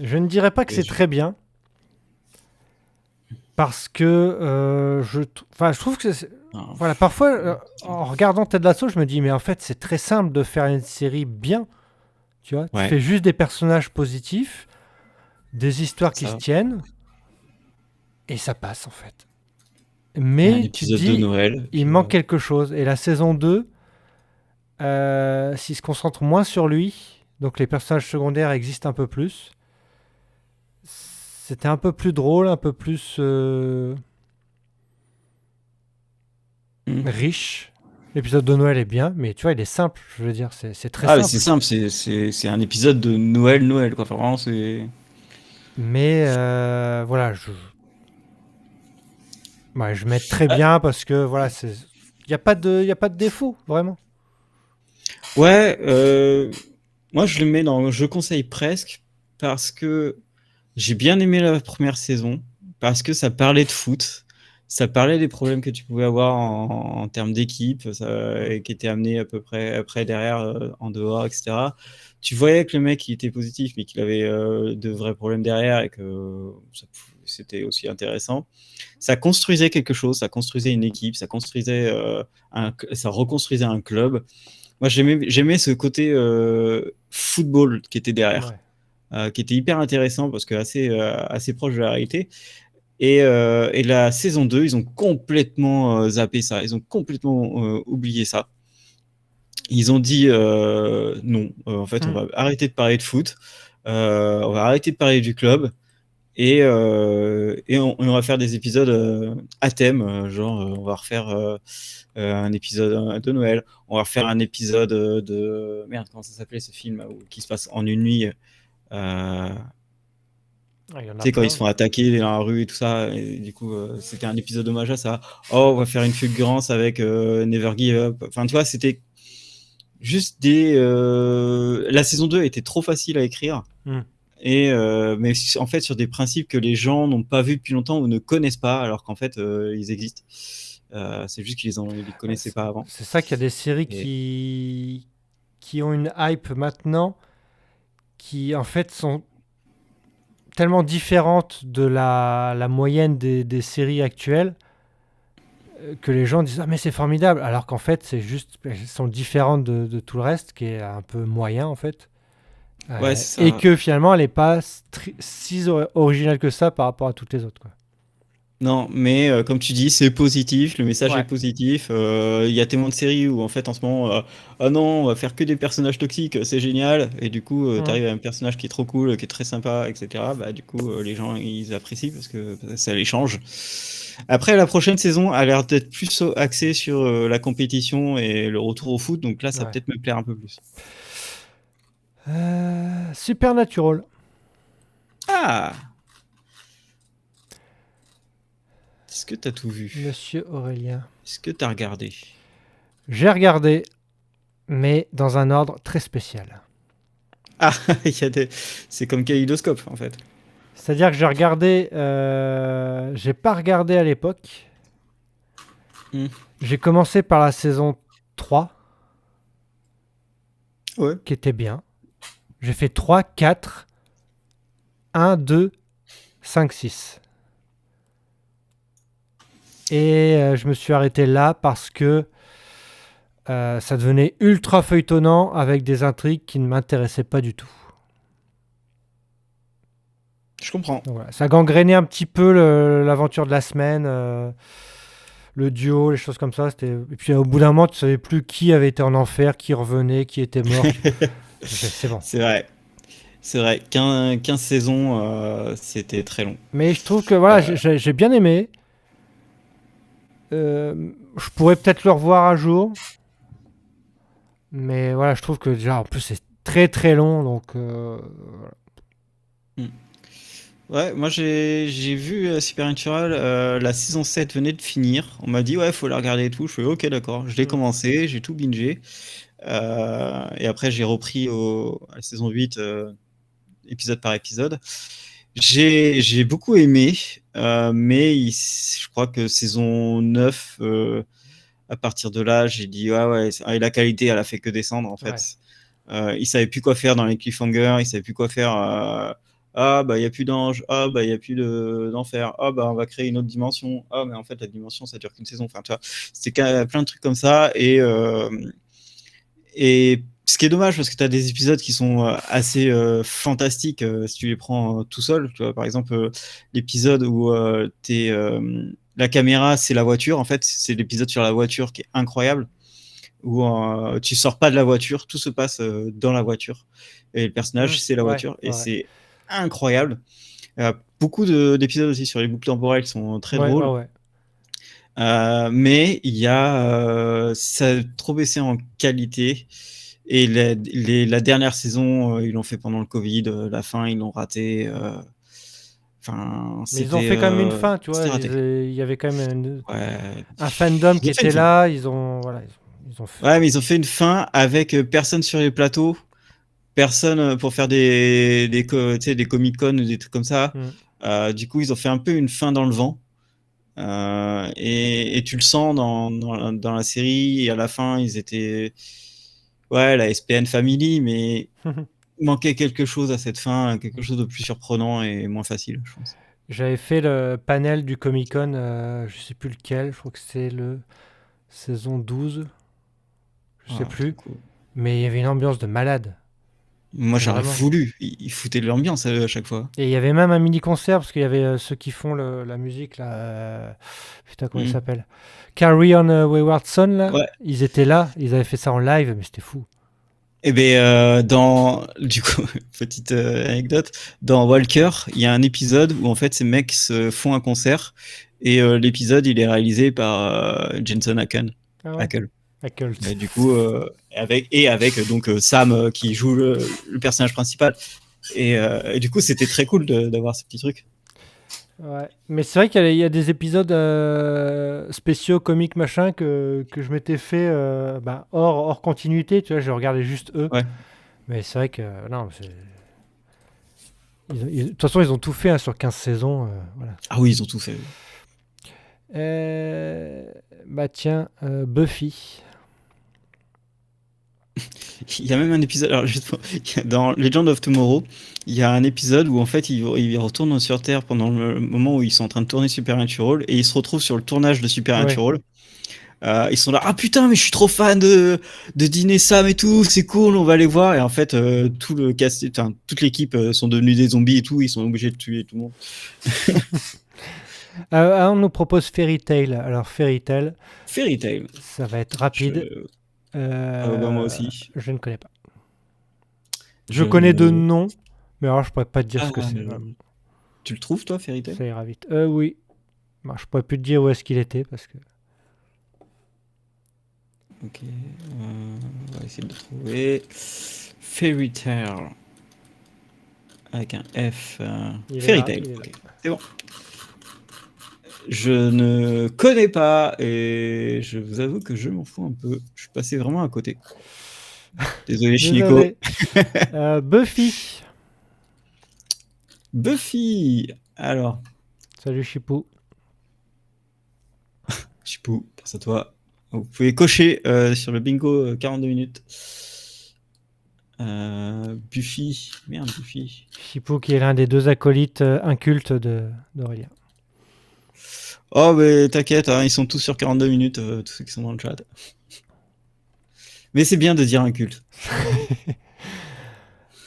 je ne dirais pas que
Et
c'est très bien, parce que enfin, je trouve que
ah,
voilà, parfois, en regardant Ted Lasso, je me dis, mais en fait, c'est très simple de faire une série bien. Tu vois, tu
ouais,
fais juste des personnages positifs, des histoires qui se
ça.
tiennent, et ça passe en fait.
Et un
Mais tu te
épisode de
dis,
Noël,
il
puis
manque
voilà.
quelque chose. Et la saison 2, s'il se concentre moins sur lui, donc les personnages secondaires existent un peu plus, c'était un peu plus drôle, un peu plus
Mm.
riche. L'épisode de Noël est bien, mais tu vois, il est simple, je veux dire, c'est très
Ah, mais c'est
simple.
simple, c'est un épisode de Noël, quoi. Enfin, vraiment, c'est.
Mais voilà, ouais, je mets très
Ah,
bien parce que voilà, il n'y a pas y a pas de défaut, vraiment.
ouais, moi je le mets dans je conseille presque parce que j'ai bien aimé la première saison, parce que ça parlait de foot, ça parlait des problèmes que tu pouvais avoir en termes d'équipe,
Mm.
et qui étaient amenés à peu près après derrière, en dehors, etc. Tu voyais que le mec il était positif, mais qu'il avait de vrais problèmes derrière et que c'était aussi intéressant. Ça construisait quelque chose, ça construisait une équipe, ça reconstruisait un club. Moi, j'aimais ce côté football qui était derrière,
Ouais.
qui était hyper intéressant parce que assez proche de la réalité. Et la saison 2, ils ont complètement zappé ça. Ils ont complètement oublié ça. Ils ont dit non, en fait, on
Mm.
va arrêter de parler de foot, on va arrêter de parler du club, et on va faire des épisodes à thème, genre on va refaire un épisode de Noël, on va refaire un épisode de... Merde, comment ça s'appelait ce film qui se passe en une nuit,
Ah, il y en
tu
a
sais, quand ils se
plein.
font attaquer dans la rue et tout ça, et du coup, c'était un épisode hommage à ça. Oh, on va faire une fulgurance avec Never Give Up. Enfin, tu vois, c'était juste des... La saison 2 était trop facile à écrire,
Mm.
mais en fait sur des principes que les gens n'ont pas vus depuis longtemps ou ne connaissent pas, alors qu'en fait, ils existent. C'est juste qu'ils les
Ouais,
connaissaient pas avant.
c'est ça qu'il y a des séries
Et...
qui ont une hype maintenant, qui en fait sont tellement différentes de la moyenne des séries actuelles que les gens disent ah mais c'est formidable alors qu'en fait c'est juste elles sont différentes de tout le reste qui est un peu moyen en fait.
Ouais, c'est
Et
ça.
que finalement elle n'est pas si originale que ça par rapport à toutes les autres quoi.
Non, mais comme tu dis, c'est positif, le message est
Ouais.
positif. Il y a tellement de séries où en fait en ce moment, ah non, on va faire que des personnages toxiques, c'est génial. Et du coup,
Mm.
t'arrives à un personnage qui est trop cool, qui est très sympa, etc. Bah du coup, les gens ils apprécient parce que ça les change. Après, la prochaine saison a l'air d'être plus axée sur la compétition et le retour au foot, donc là, ça va
Ouais.
peut-être me plaire un peu plus.
Supernatural.
Ah! Est-ce que t'as tout vu?
Monsieur Aurélien.
Est-ce que t'as regardé?
J'ai regardé, mais dans un ordre très spécial.
Ah, c'est comme Kaléidoscope, en fait.
C'est-à-dire que j'ai regardé... j'ai pas regardé à l'époque.
Hmm.
J'ai commencé par la saison 3,
Ouais.
qui était bien. J'ai fait 3, 4, 1, 2, 5, 6. Et je me suis arrêté là parce que ça devenait ultra feuilletonnant avec des intrigues qui ne m'intéressaient pas du tout.
Je comprends.
Donc voilà, ça gangrénait un petit peu l'aventure de la semaine, le duo, les choses comme ça. Et puis au bout d'un moment, tu savais plus qui avait été en enfer, qui revenait, qui était mort. C'est bon.
C'est vrai. C'est vrai. 15 saisons, c'était très long.
Mais je trouve que voilà, j'ai bien aimé. Je pourrais peut-être le revoir un jour. Mais voilà, je trouve que déjà, en plus, c'est très très long. Donc, voilà.
Ouais, moi j'ai vu Supernatural, la saison 7 venait de finir. On m'a dit, ouais, faut la regarder et tout. Je fais, ok, d'accord. Je l'ai commencé, j'ai tout bingé. Et après, j'ai repris à la saison 8, épisode par épisode. J'ai beaucoup aimé, mais je crois que saison 9, à partir de là, j'ai dit, ouais, et la qualité, elle a fait que descendre, en fait. Ils savaient plus quoi faire dans les cliffhangers, ils savaient plus quoi faire. Ah, bah, il n'y a plus d'ange. Ah, bah, il n'y a plus d'enfer. Ah, bah, on va créer une autre dimension. Ah, mais en fait, la dimension, ça dure qu'une saison. Enfin, tu vois, c'était plein de trucs comme ça. Et ce qui est dommage, parce que tu as des épisodes qui sont assez fantastiques si tu les prends tout seul. Tu vois, par exemple, l'épisode où la caméra, c'est la voiture. En fait, c'est l'épisode sur la voiture qui est incroyable, où tu sors pas de la voiture, tout se passe dans la voiture. Et le personnage, c'est la voiture. Et c'est incroyable. Beaucoup d'épisodes aussi sur les boucles temporelles sont très drôles. Mais il y a ça a trop baissé en qualité. Et la dernière saison, ils l'ont fait pendant le Covid. La fin, ils l'ont raté. Enfin,
mais ils ont fait quand même une fin, tu vois. Il y avait quand même un fandom qui était là. Ils ont fait...
Ouais, mais ils ont fait une fin avec personne sur les plateaux, personne pour faire des Comic-Con ou des trucs comme ça. Du coup, ils ont fait un peu une fin dans le vent. Et tu le sens dans la série. Et à la fin, ils étaient... Ouais, la SPN Family, mais il manquait quelque chose à cette fin, quelque chose de plus surprenant et moins facile, je pense.
J'avais fait le panel du Comic-Con, je sais plus lequel, je crois que c'est le saison 12, je sais plus,
Cool.
Mais il y avait une ambiance de malade.
Moi, j'aurais voulu, ils foutaient de l'ambiance à chaque fois.
Et il y avait même un mini-concert, parce qu'il y avait ceux qui font la musique, là, putain, comment il s'appelle, Carry on Wayward Son, là, ils étaient là, ils avaient fait ça en live, mais c'était fou.
Eh bien, du coup, petite anecdote, dans Walker, il y a un épisode où en fait ces mecs se font un concert et l'épisode il est réalisé par Jensen Ackles. Et du coup, avec donc Sam qui joue le personnage principal. Et du coup, c'était très cool d'avoir ce petit truc.
Ouais. Mais c'est vrai qu'il y a des épisodes spéciaux, comiques, machin, que je m'étais fait hors continuité, tu vois, je regardais juste eux.
Ouais.
Mais c'est vrai que, non, de toute façon, ils ont tout fait hein, sur 15 saisons. Voilà.
Ah oui, ils ont tout fait.
Bah tiens, Buffy.
Il y a même un épisode, alors dans Legend of Tomorrow, il y a un épisode où en fait ils retournent sur Terre pendant le moment où ils sont en train de tourner Supernatural et ils se retrouvent sur le tournage de Supernatural. Ils sont là, ah putain, mais je suis trop fan de Dean et Sam et tout, c'est cool, on va aller voir. Et en fait, tout le cast, toute l'équipe sont devenus des zombies et tout, ils sont obligés de tuer tout le monde.
On nous propose Fairy Tail. Alors Fairy Tail, ça va être rapide.
Moi aussi.
Je ne connais pas. Je connais de nom, mais alors je pourrais pas te dire ce que c'est.
Tu le trouves toi, Fairy Tail?
Ça ira vite. Oui. Bah, je pourrais plus te dire où est-ce qu'il était parce que.
Ok. On va essayer de le trouver. Fairy Tail. Avec un F. Fairy Tail. Okay. C'est bon. Je ne connais pas et je vous avoue que je m'en fous un peu. Je suis passé vraiment à côté. Désolé, Shiniko.
Désolé. Buffy.
Buffy. Alors,
Salut Chipou.
Chipou, pense à toi. Vous pouvez cocher sur le bingo 42 minutes. Buffy. Merde, Buffy.
Chipou qui est l'un des 2 acolytes incultes d'Aurélien.
Oh, mais t'inquiète, hein, ils sont tous sur 42 minutes, tous ceux qui sont dans le chat. Mais c'est bien de dire inculte.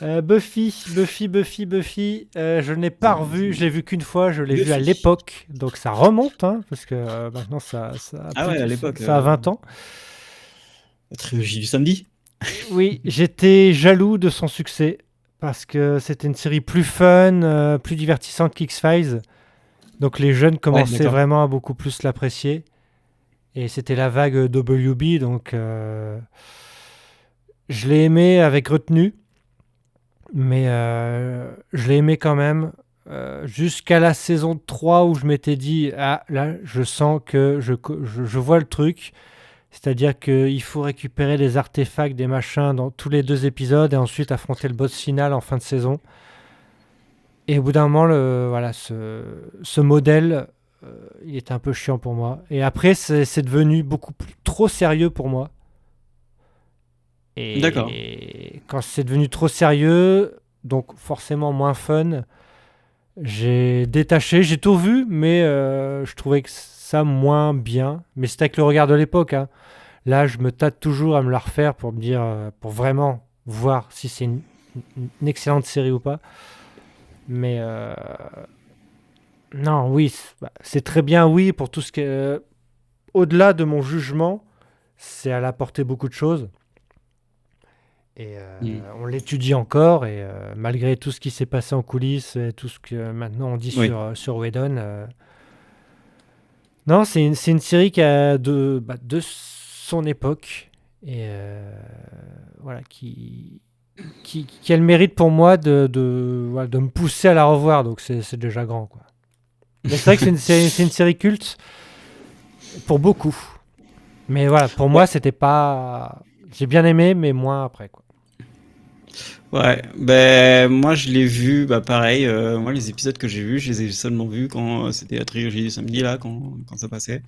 Buffy. Je n'ai pas revu, je l'ai vu qu'une fois, je l'ai vu à l'époque, donc ça remonte, hein, parce que maintenant ça
Ah ouais, à l'époque.
ça a 20 ans.
La trilogie du samedi.
Oui, j'étais jaloux de son succès, parce que c'était une série plus fun, plus divertissante qu'X-Files. Donc les jeunes commençaient vraiment à beaucoup plus l'apprécier. Et c'était la vague WB, donc je l'ai aimé avec retenue. Mais je l'ai aimé quand même jusqu'à la saison 3 où je m'étais dit ah là je sens que je vois le truc, c'est-à-dire qu'il faut récupérer des artefacts, des machins dans tous les 2 épisodes et ensuite affronter le boss final en fin de saison. Et au bout d'un moment ce modèle il était un peu chiant pour moi. Et après c'est devenu beaucoup trop sérieux pour moi.
D'accord.
Et quand c'est devenu trop sérieux, donc forcément moins fun, j'ai détaché. J'ai tout vu, mais je trouvais que ça moins bien. Mais c'était avec le regard de l'époque. Hein. Là, je me tâte toujours à me la refaire pour me dire, pour vraiment voir si c'est une excellente série ou pas. Mais non, oui, c'est très bien, oui, pour tout ce qui est... au-delà de mon jugement, c'est à apporter beaucoup de choses. Et on l'étudie encore, et malgré tout ce qui s'est passé en coulisses, et tout ce que maintenant on dit sur Whedon, non, c'est une série qui a de son époque, et voilà, qui a le mérite pour moi de me pousser à la revoir, donc c'est déjà grand, quoi. Mais c'est vrai que c'est une série culte pour beaucoup. Mais voilà, pour moi, c'était pas... J'ai bien aimé, mais moins après, quoi.
Ouais, ben moi je l'ai vu, pareil, moi les épisodes que j'ai vus, je les ai seulement vus quand c'était la trilogie du samedi, là, quand ça passait.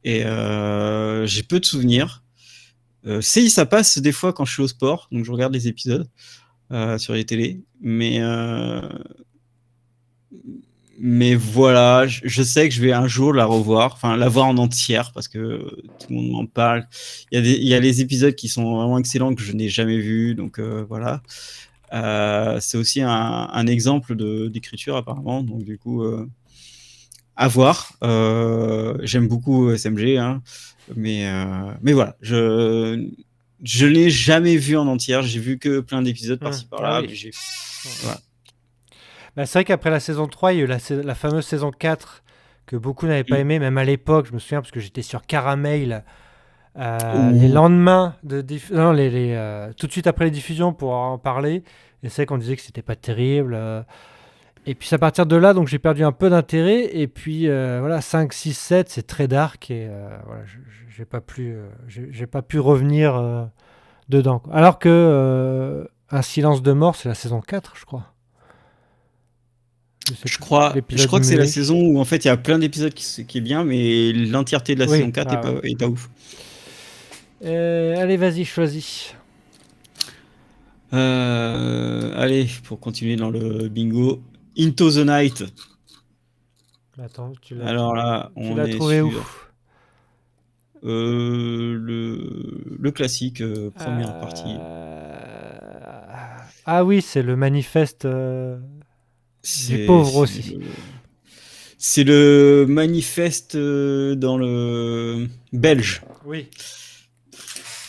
Et j'ai peu de souvenirs. Si, ça passe des fois quand je suis au sport, donc je regarde les épisodes sur les télés, mais voilà, je sais que je vais un jour la revoir, enfin la voir en entière, parce que tout le monde m'en parle. Il y a les épisodes qui sont vraiment excellents que je n'ai jamais vus, donc voilà. C'est aussi un exemple d'écriture apparemment, donc du coup à voir. J'aime beaucoup SMG, hein, mais voilà, je l'ai jamais vu en entière, j'ai vu que plein d'épisodes par-ci par-là.
Ah oui.
Mais voilà.
C'est vrai qu'après la saison 3, il y a eu la fameuse saison 4 que beaucoup n'avaient pas aimé, même à l'époque, je me souviens, parce que j'étais sur Caramel les lendemains, tout de suite après les diffusions pour en parler. Et c'est vrai qu'on disait que c'était pas terrible. Et puis c'est à partir de là, donc j'ai perdu un peu d'intérêt. Et puis voilà, 5, 6, 7, c'est très dark. Et voilà, j'ai pas pu revenir dedans, quoi. Alors que Un silence de mort, c'est la saison 4, je crois.
Je crois que c'est la saison où en fait il y a plein d'épisodes qui est bien, mais l'entièreté de la saison 4 est pas ouf.
Allez, vas-y, choisis.
Allez, pour continuer dans le bingo, Into the Night.
Attends,
alors là, on
l'as trouvé où?
Le classique, première partie.
Ah oui, c'est le manifeste du pauvre aussi.
C'est le manifeste dans le belge.
Oui.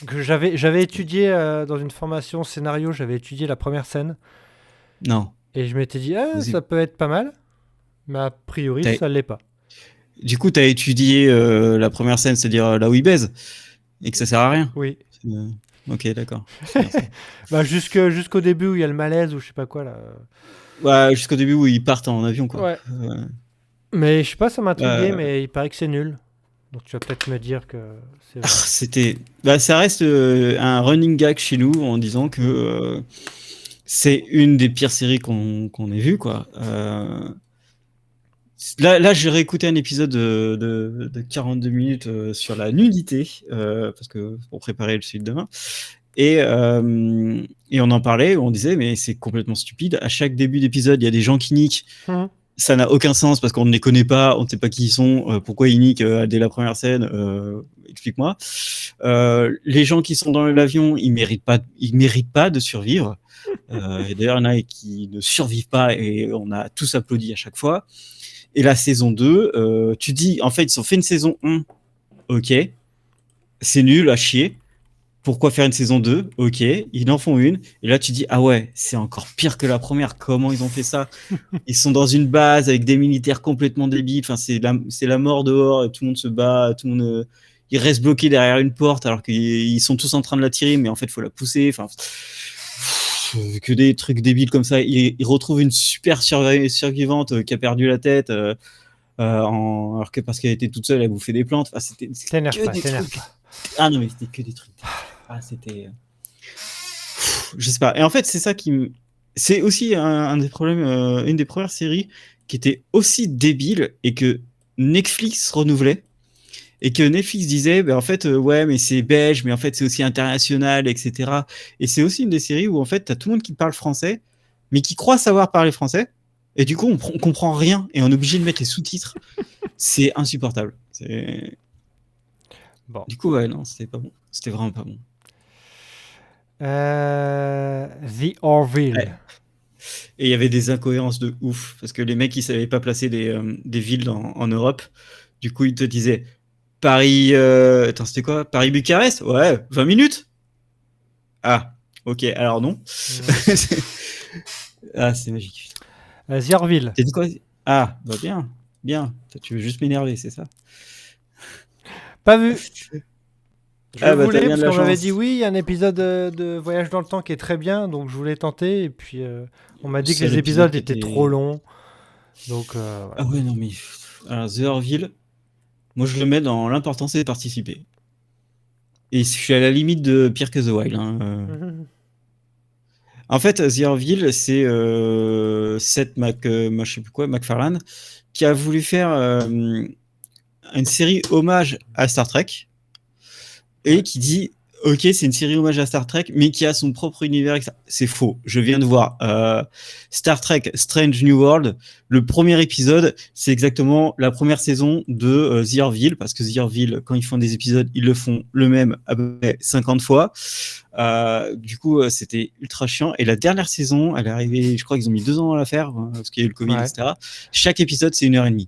Que j'avais étudié dans une formation scénario, j'avais étudié la première scène.
Non.
Et je m'étais dit, ça peut être pas mal. Mais a priori, ça l'est pas.
Du coup, tu as étudié la première scène, c'est-à-dire là où il baise, et que ça sert à rien.
Oui.
Ok, d'accord.
Jusqu'au début où il y a le malaise ou je sais pas quoi là.
Ouais, jusqu'au début où ils partent en avion, quoi.
Ouais. Mais je sais pas, ça m'a intrigué,
Euh,
mais il paraît que c'est nul. Donc tu vas peut-être me dire que c'est vrai.
C'était, ça reste un running gag chez nous en disant que c'est une des pires séries qu'on ait vues, quoi. Là, j'ai réécouté un épisode de 42 minutes sur la nudité, parce que pour préparer le suite demain. Et on en parlait, on disait, mais c'est complètement stupide. À chaque début d'épisode, il y a des gens qui niquent. Ça n'a aucun sens parce qu'on ne les connaît pas, on ne sait pas qui ils sont, pourquoi ils niquent dès la première scène. Explique-moi. Les gens qui sont dans l'avion, ils méritent pas de survivre. Et d'ailleurs, il y en a qui ne survivent pas et on a tous applaudi à chaque fois. Et la saison 2, tu dis, en fait, ils ont fait une saison 1, ok, c'est nul à chier. Pourquoi faire une saison 2? Ok, ils en font une. Et là, tu dis, ah ouais, c'est encore pire que la première. Comment ils ont fait ça? Ils sont dans une base avec des militaires complètement débiles. Enfin, c'est la mort dehors. Et tout le monde se bat. Tout le monde, ils restent bloqués derrière une porte alors qu'ils sont tous en train de la tirer, mais en fait, il faut la pousser. Enfin, que des trucs débiles comme ça. Ils retrouvent une super survivante qui a perdu la tête. Alors que parce qu'elle était toute seule, elle bouffait des plantes. Enfin, c'était
T'énerve
que
pas,
des
t'énerve
trucs.
pas.
Ah non, mais c'était que des trucs. Ah, c'était. Je sais pas. Et en fait, c'est ça qui me. C'est aussi un des problèmes, une des premières séries qui était aussi débile et que Netflix renouvelait. Et que Netflix disait, en fait, ouais, mais c'est belge, mais en fait, c'est aussi international, etc. Et c'est aussi une des séries où, en fait, t'as tout le monde qui parle français, mais qui croit savoir parler français. Et du coup, on comprend rien et on est obligé de mettre les sous-titres. C'est insupportable.
Bon.
Du coup, ouais, non, c'était pas bon. C'était vraiment pas bon.
The Orville.
Ouais. Et il y avait des incohérences de ouf, parce que les mecs, ils savaient pas placer des villes en Europe. Du coup, ils te disaient Paris. Attends, c'était quoi? Paris-Bucarest? Ouais, 20 minutes? Ah, ok, alors non. Ah, c'est magique.
The Orville.
T'as dit quoi? Ah, bah bien, bien. Tu veux juste m'énerver, c'est ça?
Pas vu. Je
Ah, bah t'as
voulais,
bien
parce
de la
qu'on m'avait
chance.
dit oui, il y a un épisode de Voyage dans le temps qui est très bien, donc je voulais tenter, et puis on m'a dit que
Seul
les
épisode
épisodes
qui
étaient
était.
trop longs. Donc voilà.
Ah ouais, non, mais. Alors, The Orville, moi je le mets dans l'important, c'est de participer. Et je suis à la limite de pire que The Wild. En fait, The Orville, c'est Seth je sais plus quoi, MacFarlane, qui a voulu faire une série hommage à Star Trek et qui dit ok, c'est une série hommage à Star Trek, mais qui a son propre univers. C'est faux. Je viens de voir Star Trek Strange New World. Le premier épisode, c'est exactement la première saison de The Orville, parce que The Orville, quand ils font des épisodes, ils le font le même à peu près 50 fois. Du coup, c'était ultra chiant. Et la dernière saison, elle est arrivée, je crois qu'ils ont mis 2 ans à la faire, parce qu'il y a eu le Covid,
Ouais.
etc. Chaque épisode, c'est 1h30.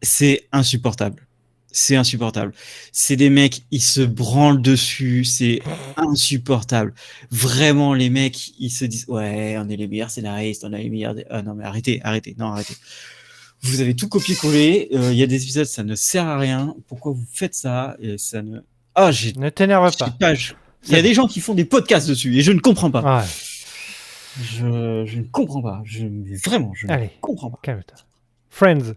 C'est insupportable. C'est insupportable. C'est des mecs, ils se branlent dessus, c'est insupportable. Vraiment, les mecs, ils se disent ouais, on est les meilleurs scénaristes, on a les meilleurs. Ah non, mais arrêtez, non, arrêtez. Vous avez tout copié-collé. Il y a des épisodes, ça ne sert à rien. Pourquoi vous faites ça? Et ça ne. Ah,
Ne t'énerve pas.
Il y a des gens qui font des podcasts dessus et je ne comprends pas.
Ouais.
Je ne comprends pas. Vraiment, je ne
Allez,
comprends pas.
calme-toi. Friends.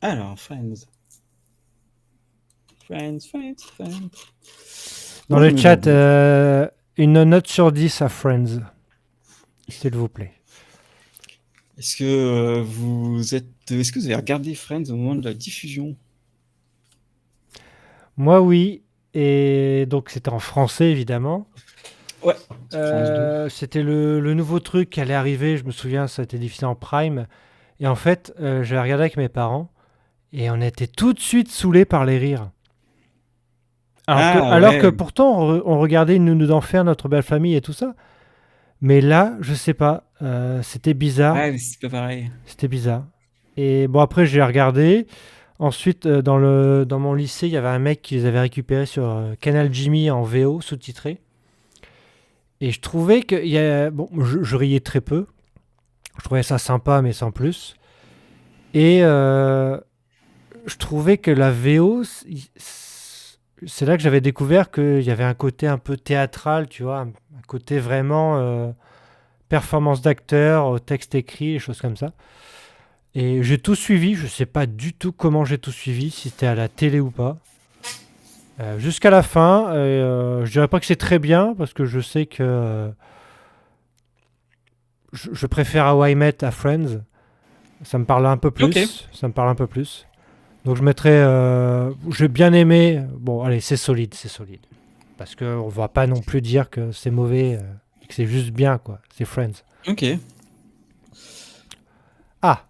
Alors, Friends.
Dans le chat, une note sur 10 à Friends. S'il vous plaît.
Est-ce que Est-ce que vous avez regardé Friends au moment de la diffusion?
Moi, oui. Et donc, c'était en français, évidemment.
Ouais.
C'était le nouveau truc qui allait arriver. Je me souviens, ça a été diffusé en Prime. Et en fait, j'ai regardé avec mes parents. Et on était tout de suite saoulés par les rires. Alors que pourtant, on regardait Une nuit d'enfer, Notre belle famille et tout ça. Mais là, je sais pas. C'était bizarre.
Ouais, mais c'est pas pareil.
C'était bizarre. Et bon, après, j'ai regardé. Ensuite, dans mon lycée, il y avait un mec qui les avait récupérés sur Canal Jimmy en VO, sous-titré. Et je trouvais que... Bon, je riais très peu. Je trouvais ça sympa, mais sans plus. Et je trouvais que la VO, c'est là que j'avais découvert qu'il y avait un côté un peu théâtral, tu vois, un côté vraiment performance d'acteur, au texte écrit, et choses comme ça. Et j'ai tout suivi. Je sais pas du tout comment j'ai tout suivi, si c'était à la télé ou pas. Jusqu'à la fin. Je dirais pas que c'est très bien, parce que je sais que je préfère How I Met à Friends. Ça me parle un peu plus.
Ok.
Ça me parle un peu plus. Donc je mettrais. J'ai bien aimé. Bon, allez, c'est solide, c'est solide. Parce qu'on va pas non plus dire que c'est mauvais, que c'est juste bien, quoi. C'est Friends.
Ok.
Ah,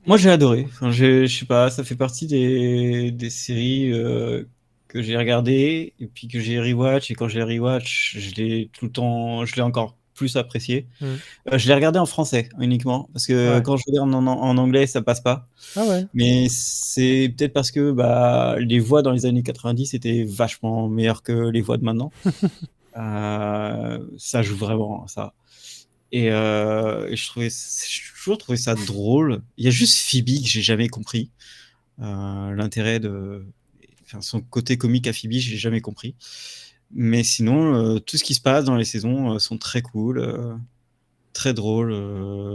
Moi, j'ai adoré. Enfin, je sais pas, ça fait partie des séries que j'ai regardées et puis que j'ai rewatch. Et quand j'ai rewatch, je l'ai tout le temps, je l'ai encore plus apprécié.
Mm.
Je l'ai regardé en français uniquement parce que
Ouais.
quand je regarde en anglais, ça passe pas.
Ah ouais.
Mais c'est peut-être parce que les voix dans les années 90 étaient vachement meilleures que les voix de maintenant. Ça joue vraiment, ça. Et j'ai toujours trouvé ça drôle. Il y a juste Phoebe que j'ai jamais compris. L'intérêt enfin, son côté comique à Phoebe, j'ai jamais compris. Mais sinon, tout ce qui se passe dans les saisons sont très cool, très drôles.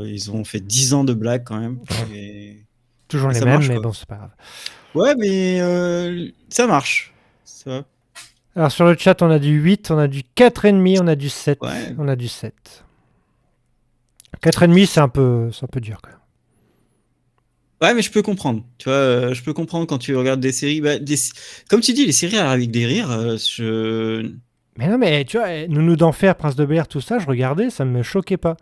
Ils ont fait 10 ans de blagues quand même. Et
Toujours les
ça
mêmes,
marche,
mais
quoi.
bon, c'est pas grave.
Ouais, mais ça marche. Ça,
Alors sur le chat, on a du 8, on a du 4,5, on a du 7.
ouais.
On a du 7. 4,5, c'est un peu dur, quand même.
Ouais, mais je peux comprendre. Tu vois, je peux comprendre quand tu regardes des séries. Comme tu dis, les séries avec des rires,
Mais non, mais tu vois, Nounou d'Enfer, Prince de Bel-Air, tout ça, je regardais, ça me choquait pas.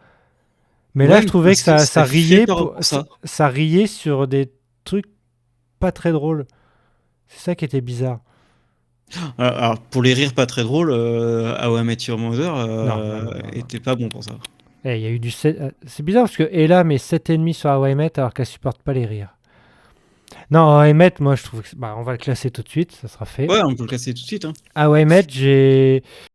Mais là,
Ouais,
je trouvais que
parce que
ça
ça fait
riait,
peur pour ça.
ça riait sur des trucs pas très drôles. C'est ça qui était bizarre.
Alors, pour les rires pas très drôles, How I Met Your Mother
Non.
était pas bon pour ça.
Il y a eu du 7. C'est bizarre parce que Ella met 7,5 sur How I Met alors qu'elle supporte pas les rires. Non, How I Met, moi je trouve que. Bah, on va le classer tout de suite, ça sera fait.
Ouais, on peut le casser tout de suite. Hein.
How I Met, j'ai.